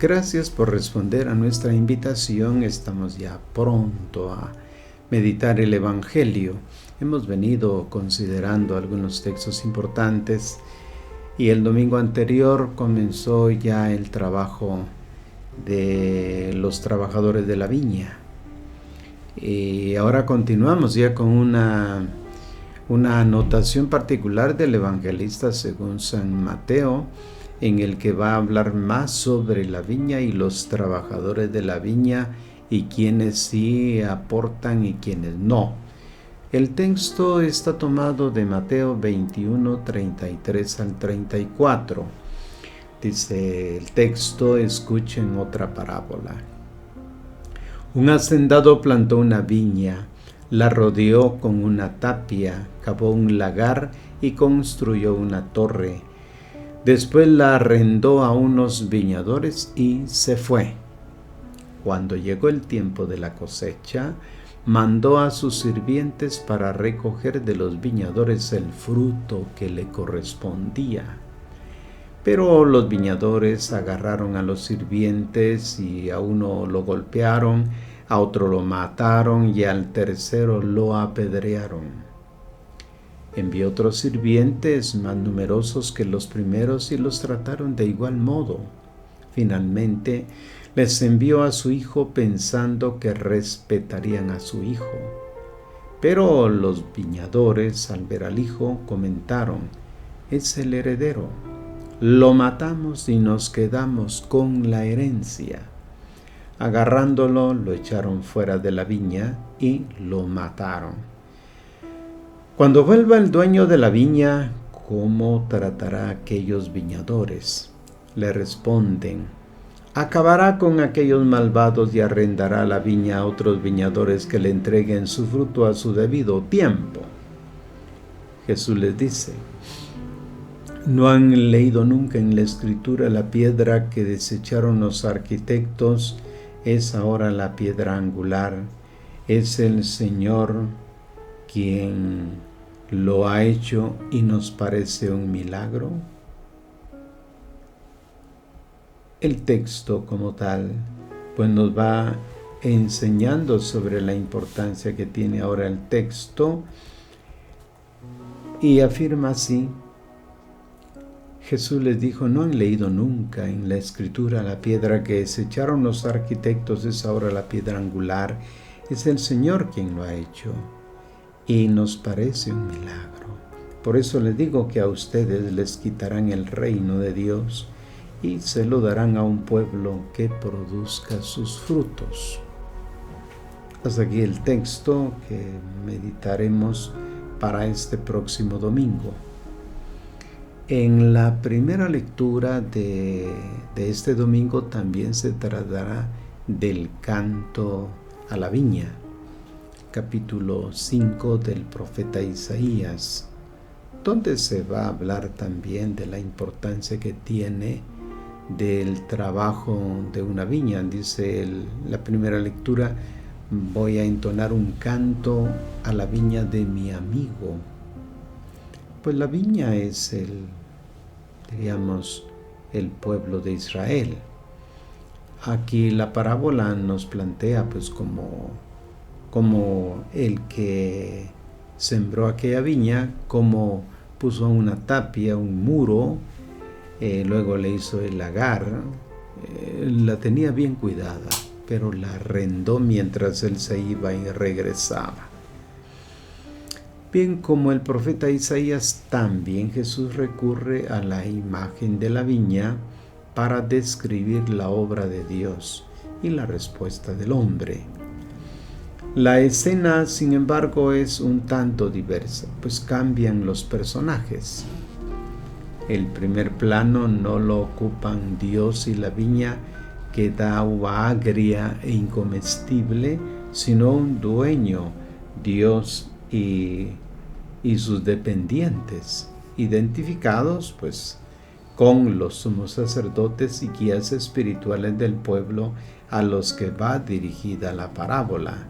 Gracias por responder a nuestra invitación. Estamos ya pronto a meditar el Evangelio. Hemos venido considerando algunos textos importantes y el domingo anterior comenzó ya el trabajo de los trabajadores de la viña. Y ahora continuamos ya con una anotación particular del evangelista según San Mateo, en el que va a hablar más sobre la viña y los trabajadores de la viña y quienes sí aportan y quienes no. El texto está tomado de Mateo 21, 33 al 34. Dice el texto: escuchen otra parábola. Un hacendado plantó una viña, la rodeó con una tapia, cavó un lagar y construyó una torre. Después la arrendó a unos viñadores y se fue. Cuando llegó el tiempo de la cosecha, mandó a sus sirvientes para recoger de los viñadores el fruto que le correspondía. Pero los viñadores agarraron a los sirvientes y a uno lo golpearon, a otro lo mataron y al tercero lo apedrearon. Envió otros sirvientes más numerosos que los primeros y los trataron de igual modo. Finalmente, les envió a su hijo pensando que respetarían a su hijo. Pero los viñadores, al ver al hijo, comentaron: es el heredero. Lo matamos y nos quedamos con la herencia. Agarrándolo, lo echaron fuera de la viña y lo mataron. Cuando vuelva el dueño de la viña, ¿cómo tratará a aquellos viñadores? Le responden: acabará con aquellos malvados y arrendará la viña a otros viñadores que le entreguen su fruto a su debido tiempo. Jesús les dice: ¿no han leído nunca en la Escritura la piedra que desecharon los arquitectos es ahora la piedra angular? Es el Señor quien lo ha hecho y nos parece un milagro. El texto como tal pues nos va enseñando sobre la importancia que tiene ahora el texto y afirma así: Jesús les dijo: ¿no han leído nunca en la Escritura la piedra que desecharon los arquitectos es ahora la piedra angular? Es el Señor quien lo ha hecho y nos parece un milagro. Por eso les digo que a ustedes les quitarán el reino de Dios y se lo darán a un pueblo que produzca sus frutos. Hasta aquí el texto que meditaremos para este próximo domingo. En la primera lectura de este domingo también se tratará del canto a la viña, capítulo 5 del profeta Isaías, donde se va a hablar también de la importancia que tiene del trabajo de una viña. Dice la primera lectura: voy a entonar un canto a la viña de mi amigo. Pues la viña es el pueblo de Israel. Aquí la parábola nos plantea pues como el que sembró aquella viña, como puso una tapia, un muro, luego le hizo el lagar, la tenía bien cuidada, pero la arrendó mientras él se iba y regresaba. Bien, como el profeta Isaías, también Jesús recurre a la imagen de la viña para describir la obra de Dios y la respuesta del hombre. La escena, sin embargo, es un tanto diversa, pues cambian los personajes. El primer plano no lo ocupan Dios y la viña que da uva agria e incomestible, sino un dueño, Dios y sus dependientes, identificados pues con los sumos sacerdotes y guías espirituales del pueblo a los que va dirigida la parábola.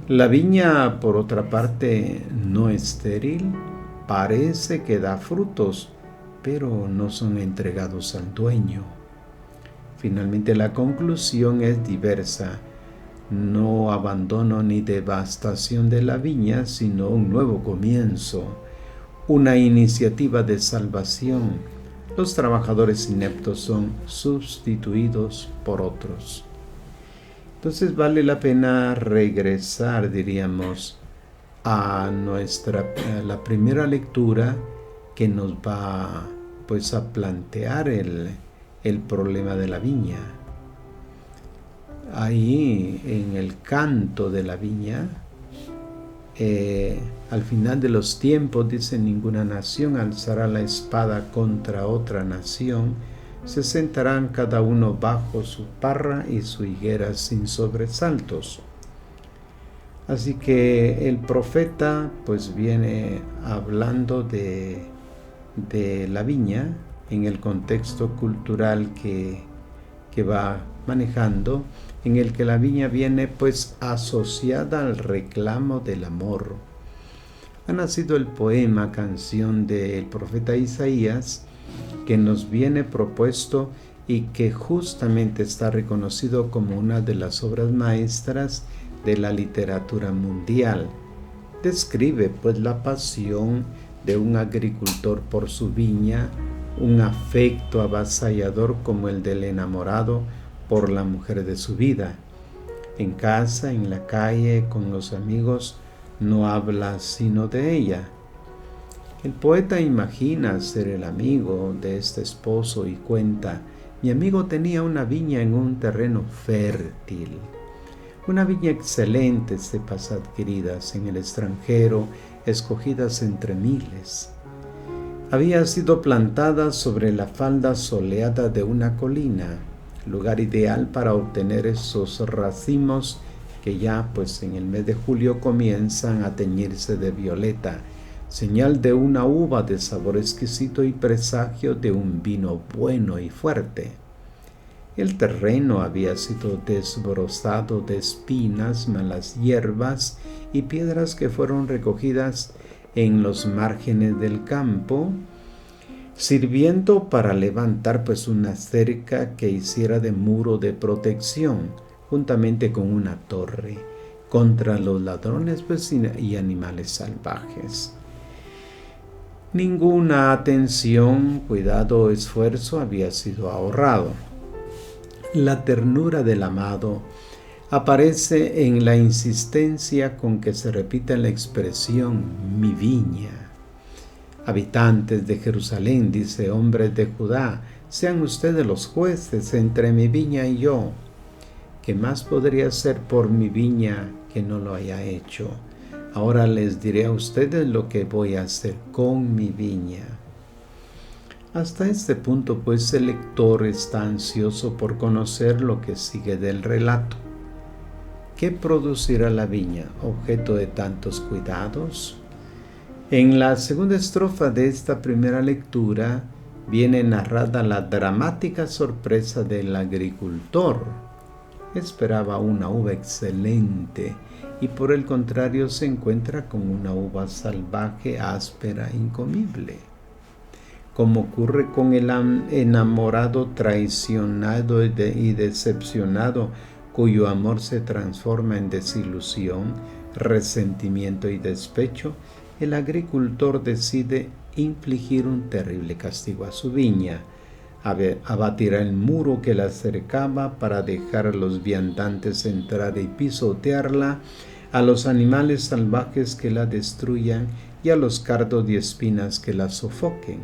La viña, por otra parte, no estéril, parece que da frutos, pero no son entregados al dueño. Finalmente la conclusión es diversa. No abandono ni devastación de la viña, sino un nuevo comienzo, una iniciativa de salvación. Los trabajadores ineptos son sustituidos por otros. Entonces vale la pena regresar, diríamos, a la primera lectura que nos va pues a plantear el problema de la viña. Ahí en el canto de la viña, al final de los tiempos, dice, ninguna nación alzará la espada contra otra nación, se sentarán cada uno bajo su parra y su higuera sin sobresaltos. Así que el profeta pues viene hablando de la viña en el contexto cultural que va manejando, en el que la viña viene pues asociada al reclamo del amor. Ha nacido el poema, canción del profeta Isaías, que nos viene propuesto y que justamente está reconocido como una de las obras maestras de la literatura mundial. Describe pues la pasión de un agricultor por su viña, un afecto avasallador como el del enamorado por la mujer de su vida. En casa, en la calle, con los amigos, no habla sino de ella. El poeta imagina ser el amigo de este esposo y cuenta: mi amigo tenía una viña en un terreno fértil. Una viña excelente, cepas adquiridas en el extranjero, escogidas entre miles. Había sido plantada sobre la falda soleada de una colina, lugar ideal para obtener esos racimos que ya pues en el mes de julio comienzan a teñirse de violeta, señal de una uva de sabor exquisito y presagio de un vino bueno y fuerte. El terreno había sido desbrozado de espinas, malas hierbas y piedras que fueron recogidas en los márgenes del campo, sirviendo para levantar pues una cerca que hiciera de muro de protección, juntamente con una torre, contra los ladrones pues, y animales salvajes. Ninguna atención, cuidado o esfuerzo había sido ahorrado. La ternura del amado aparece en la insistencia con que se repite la expresión mi viña. Habitantes de Jerusalén, dice, hombres de Judá, sean ustedes los jueces entre mi viña y yo. ¿Qué más podría hacer por mi viña que no lo haya hecho? Ahora les diré a ustedes lo que voy a hacer con mi viña. Hasta este punto, pues, el lector está ansioso por conocer lo que sigue del relato. ¿Qué producirá la viña, objeto de tantos cuidados? En la segunda estrofa de esta primera lectura viene narrada la dramática sorpresa del agricultor. Esperaba una uva excelente y por el contrario se encuentra con una uva salvaje, áspera, incomible. Como ocurre con el enamorado traicionado y decepcionado, cuyo amor se transforma en desilusión, resentimiento y despecho, el agricultor decide infligir un terrible castigo a su viña. Abatirá el muro que la cercaba para dejar a los viandantes entrar y pisotearla, a los animales salvajes que la destruyan y a los cardos y espinas que la sofoquen.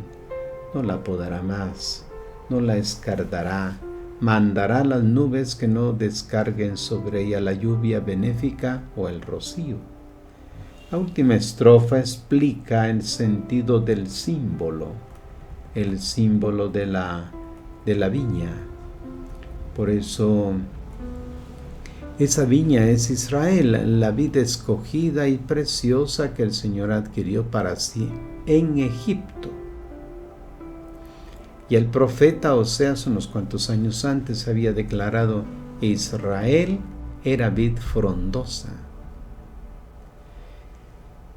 No la podará más, no la escardará, mandará las nubes que no descarguen sobre ella la lluvia benéfica o el rocío. La última estrofa explica el sentido del símbolo, el símbolo de la viña. Por eso, esa viña es Israel, la vid escogida y preciosa que el Señor adquirió para sí en Egipto. Y el profeta Oseas, unos cuantos años antes, había declarado: Israel era vid frondosa.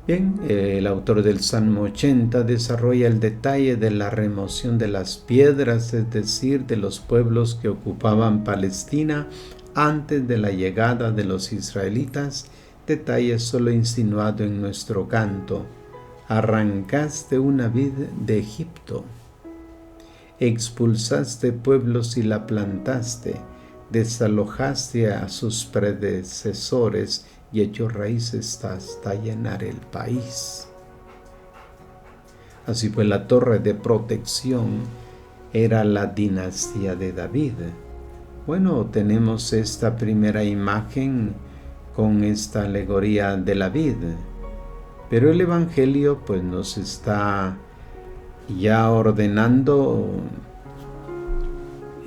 Bien, el autor del Salmo 80 desarrolla el detalle de la remoción de las piedras, es decir, de los pueblos que ocupaban Palestina antes de la llegada de los israelitas, detalle solo insinuado en nuestro canto. Arrancaste una vid de Egipto, expulsaste pueblos y la plantaste, desalojaste a sus predecesores y echó raíces hasta llenar el país. Así pues, la torre de protección era la dinastía de David. Bueno, tenemos esta primera imagen con esta alegoría de la vid, pero el Evangelio pues nos está ya ordenando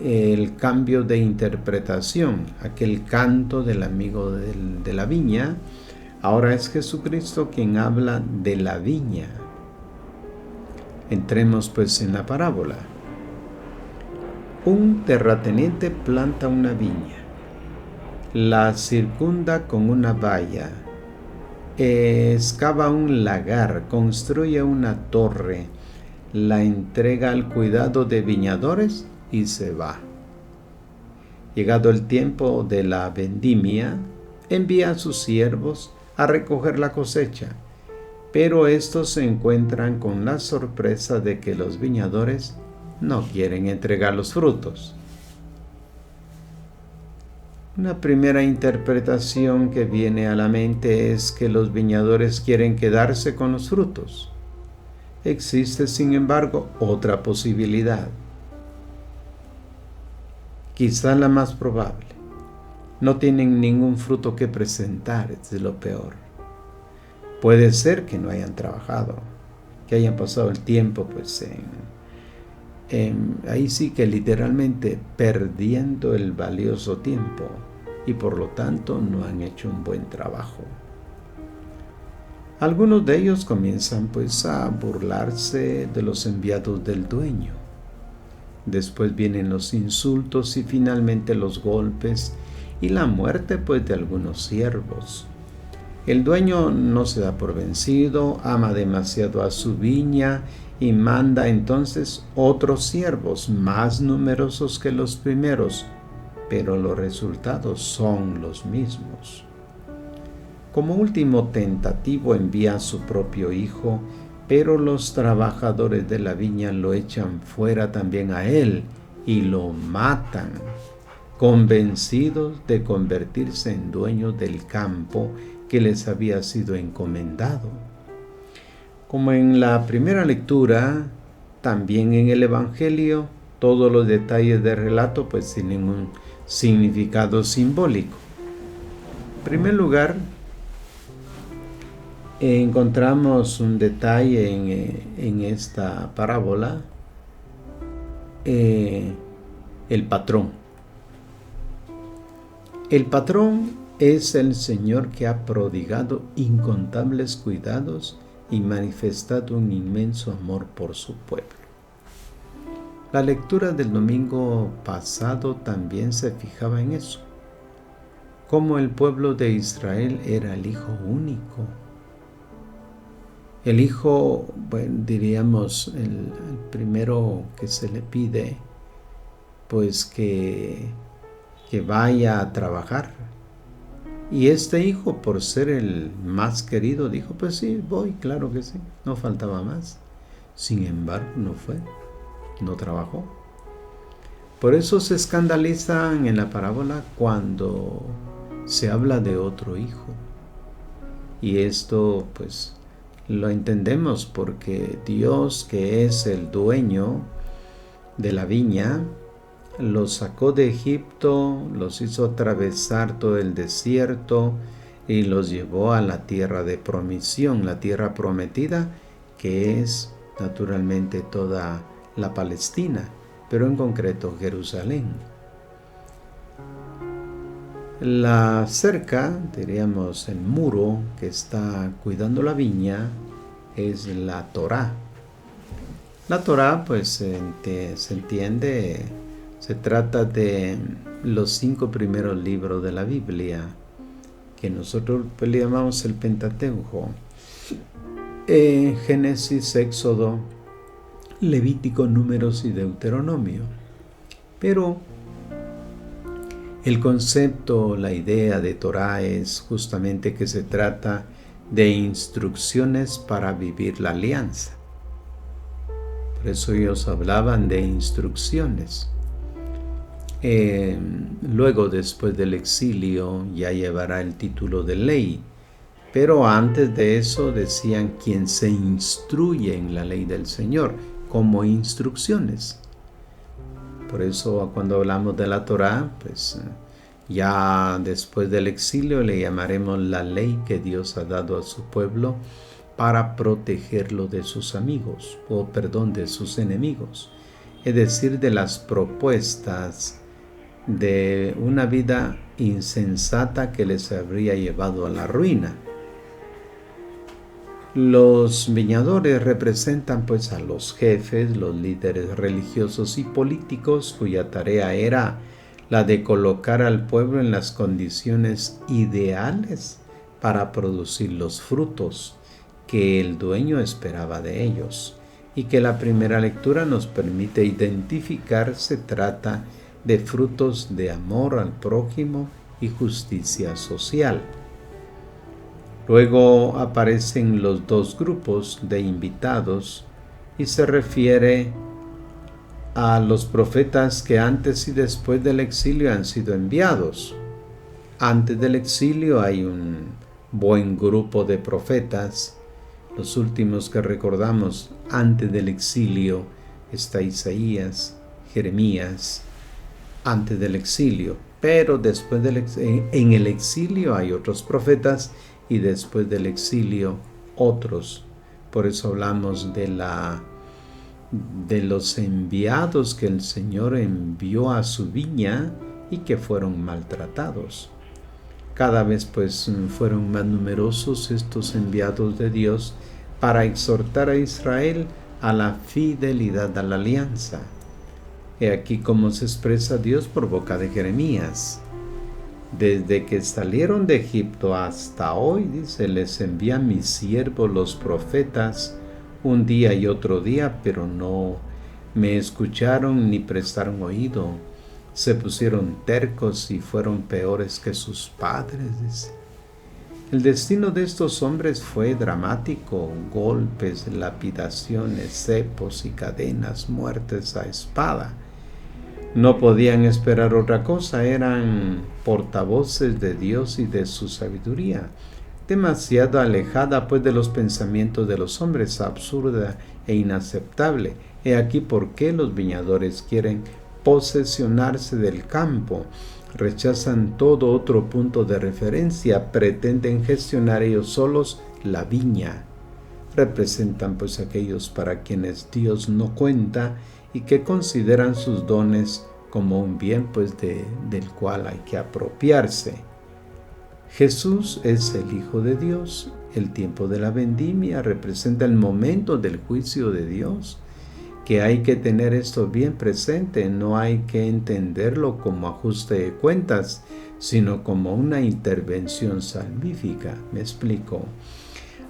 el cambio de interpretación. Aquel canto del amigo de la viña, ahora es Jesucristo quien habla de la viña. Entremos pues en la parábola. Un terrateniente planta una viña, la circunda con una valla, excava un lagar, construye una torre, la entrega al cuidado de viñadores y se va. Llegado el tiempo de la vendimia, envía a sus siervos a recoger la cosecha, pero estos se encuentran con la sorpresa de que los viñadores no quieren entregar los frutos. Una primera interpretación que viene a la mente es que los viñadores quieren quedarse con los frutos. Existe, sin embargo, otra posibilidad, quizá la más probable. No tienen ningún fruto que presentar, es lo peor. Puede ser que no hayan trabajado, que hayan pasado el tiempo pues ahí sí que literalmente perdiendo el valioso tiempo y por lo tanto no han hecho un buen trabajo. Algunos de ellos comienzan pues a burlarse de los enviados del dueño. Después vienen los insultos y finalmente los golpes y la muerte pues de algunos siervos. El dueño no se da por vencido, ama demasiado a su viña y manda entonces otros siervos más numerosos que los primeros, pero los resultados son los mismos. Como último tentativo envía a su propio hijo, pero los trabajadores de la viña lo echan fuera también a él y lo matan, convencidos de convertirse en dueños del campo que les había sido encomendado. Como en la primera lectura, también en el Evangelio, todos los detalles del relato pues tienen un significado simbólico. En primer lugar, encontramos un detalle en esta parábola, el patrón. El patrón es el Señor que ha prodigado incontables cuidados y manifestado un inmenso amor por su pueblo. La lectura del domingo pasado también se fijaba en eso, cómo el pueblo de Israel era el hijo único. El hijo, bueno, diríamos, el primero que se le pide, pues que vaya a trabajar. Y este hijo, por ser el más querido, dijo, pues sí, voy, claro que sí, no faltaba más. Sin embargo, no fue, no trabajó. Por eso se escandalizan en la parábola cuando se habla de otro hijo. Y esto, pues, lo entendemos porque Dios, que es el dueño de la viña, los sacó de Egipto, los hizo atravesar todo el desierto y los llevó a la tierra de promisión, la tierra prometida, que es naturalmente toda la Palestina, pero en concreto Jerusalén. La cerca, diríamos el muro que está cuidando la viña, es la Torá. La Torá, pues se entiende, se trata de los 5 primeros libros de la Biblia, que nosotros pues le llamamos el Pentateuco. Génesis, Éxodo, Levítico, Números y Deuteronomio. Pero el concepto, la idea de Torá es justamente que se trata de instrucciones para vivir la alianza. Por eso ellos hablaban de instrucciones. Luego, después del exilio, ya llevará el título de ley. Pero antes de eso decían quien se instruye en la ley del Señor, como instrucciones. Por eso cuando hablamos de la Torá, pues ya después del exilio le llamaremos la ley que Dios ha dado a su pueblo para protegerlo de sus amigos, de sus enemigos. Es decir, de las propuestas de una vida insensata que les habría llevado a la ruina. Los viñadores representan pues a los jefes, los líderes religiosos y políticos cuya tarea era la de colocar al pueblo en las condiciones ideales para producir los frutos que el dueño esperaba de ellos y que la primera lectura nos permite identificar. Se trata de frutos de amor al prójimo y justicia social. Luego aparecen los dos grupos de invitados y se refiere a los profetas que antes y después del exilio han sido enviados. Antes del exilio hay un buen grupo de profetas. Los últimos que recordamos antes del exilio está Isaías, Jeremías, antes del exilio. Pero después en el exilio hay otros profetas y después del exilio otros. Por eso hablamos de los enviados que el Señor envió a su viña y que fueron maltratados. Cada vez pues fueron más numerosos estos enviados de Dios para exhortar a Israel a la fidelidad a la alianza. He aquí cómo se expresa Dios por boca de Jeremías. Desde que salieron de Egipto hasta hoy, dice, les envía mis siervos los profetas un día y otro día, pero no me escucharon ni prestaron oído. Se pusieron tercos y fueron peores que sus padres, dice. El destino de estos hombres fue dramático: golpes, lapidaciones, cepos y cadenas, muertes a espada. No podían esperar otra cosa, eran portavoces de Dios y de su sabiduría, demasiado alejada pues de los pensamientos de los hombres, absurda e inaceptable. He aquí por qué los viñadores quieren posesionarse del campo, rechazan todo otro punto de referencia, pretenden gestionar ellos solos la viña. Representan pues aquellos para quienes Dios no cuenta y que consideran sus dones como un bien pues del cual hay que apropiarse. Jesús es el Hijo de Dios. El tiempo de la vendimia representa el momento del juicio de Dios, que hay que tener esto bien presente. No hay que entenderlo como ajuste de cuentas, sino como una intervención salvífica. Me explico.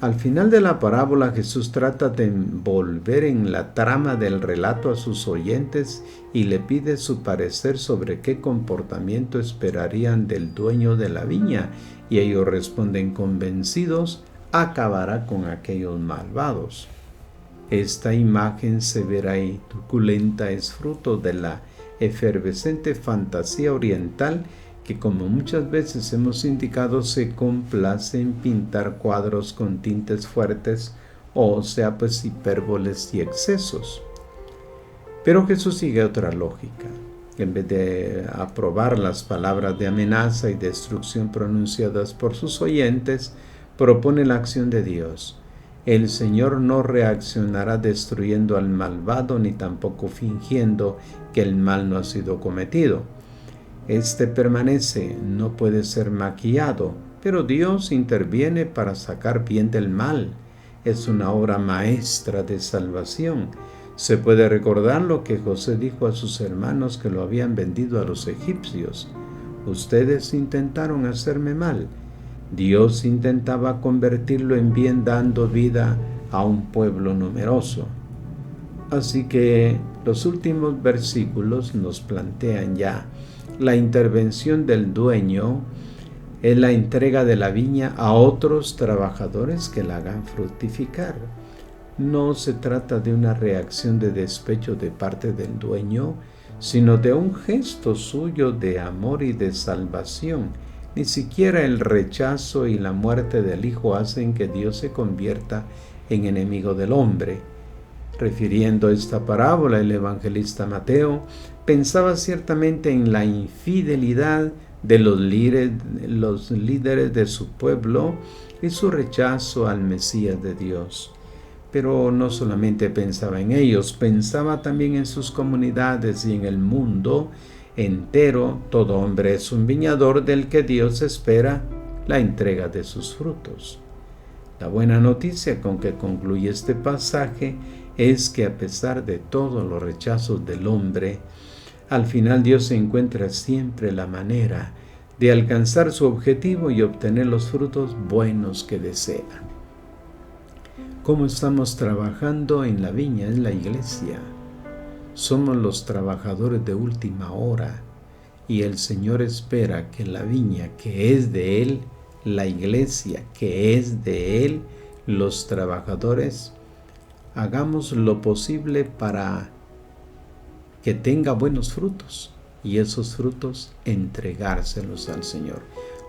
Al final de la parábola, Jesús trata de envolver en la trama del relato a sus oyentes y le pide su parecer sobre qué comportamiento esperarían del dueño de la viña, y ellos responden convencidos: acabará con aquellos malvados. Esta imagen severa y truculenta es fruto de la efervescente fantasía oriental que, como muchas veces hemos indicado, se complace en pintar cuadros con tintes fuertes, o sea, pues hipérboles y excesos. Pero Jesús sigue otra lógica. En vez de aprobar las palabras de amenaza y destrucción pronunciadas por sus oyentes, propone la acción de Dios. El Señor no reaccionará destruyendo al malvado ni tampoco fingiendo que el mal no ha sido cometido. Este permanece, no puede ser maquillado, pero Dios interviene para sacar bien del mal. Es una obra maestra de salvación. Se puede recordar lo que José dijo a sus hermanos que lo habían vendido a los egipcios: ustedes intentaron hacerme mal. Dios intentaba convertirlo en bien, dando vida a un pueblo numeroso. Así que los últimos versículos nos plantean ya la intervención del dueño en la entrega de la viña a otros trabajadores que la hagan fructificar. No se trata de una reacción de despecho de parte del dueño, sino de un gesto suyo de amor y de salvación. Ni siquiera el rechazo y la muerte del Hijo hacen que Dios se convierta en enemigo del hombre. Refiriendo esta parábola, el evangelista Mateo pensaba ciertamente en la infidelidad de los líderes de su pueblo y su rechazo al Mesías de Dios. Pero no solamente pensaba en ellos, pensaba también en sus comunidades y en el mundo entero. Todo hombre es un viñador del que Dios espera la entrega de sus frutos. La buena noticia con que concluye este pasaje es que a pesar de todos los rechazos del hombre, al final Dios encuentra siempre la manera de alcanzar su objetivo y obtener los frutos buenos que desea. ¿Cómo estamos trabajando en la viña? En la iglesia. Somos los trabajadores de última hora y el Señor espera que la viña que es de Él, la iglesia que es de Él, los trabajadores, hagamos lo posible para que tenga buenos frutos y esos frutos entregárselos al Señor.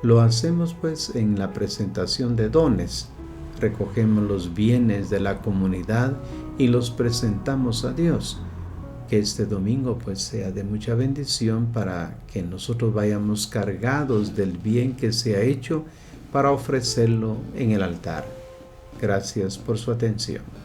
Lo hacemos pues en la presentación de dones. Recogemos los bienes de la comunidad y los presentamos a Dios. Que este domingo pues sea de mucha bendición para que nosotros vayamos cargados del bien que se ha hecho para ofrecerlo en el altar. Gracias por su atención.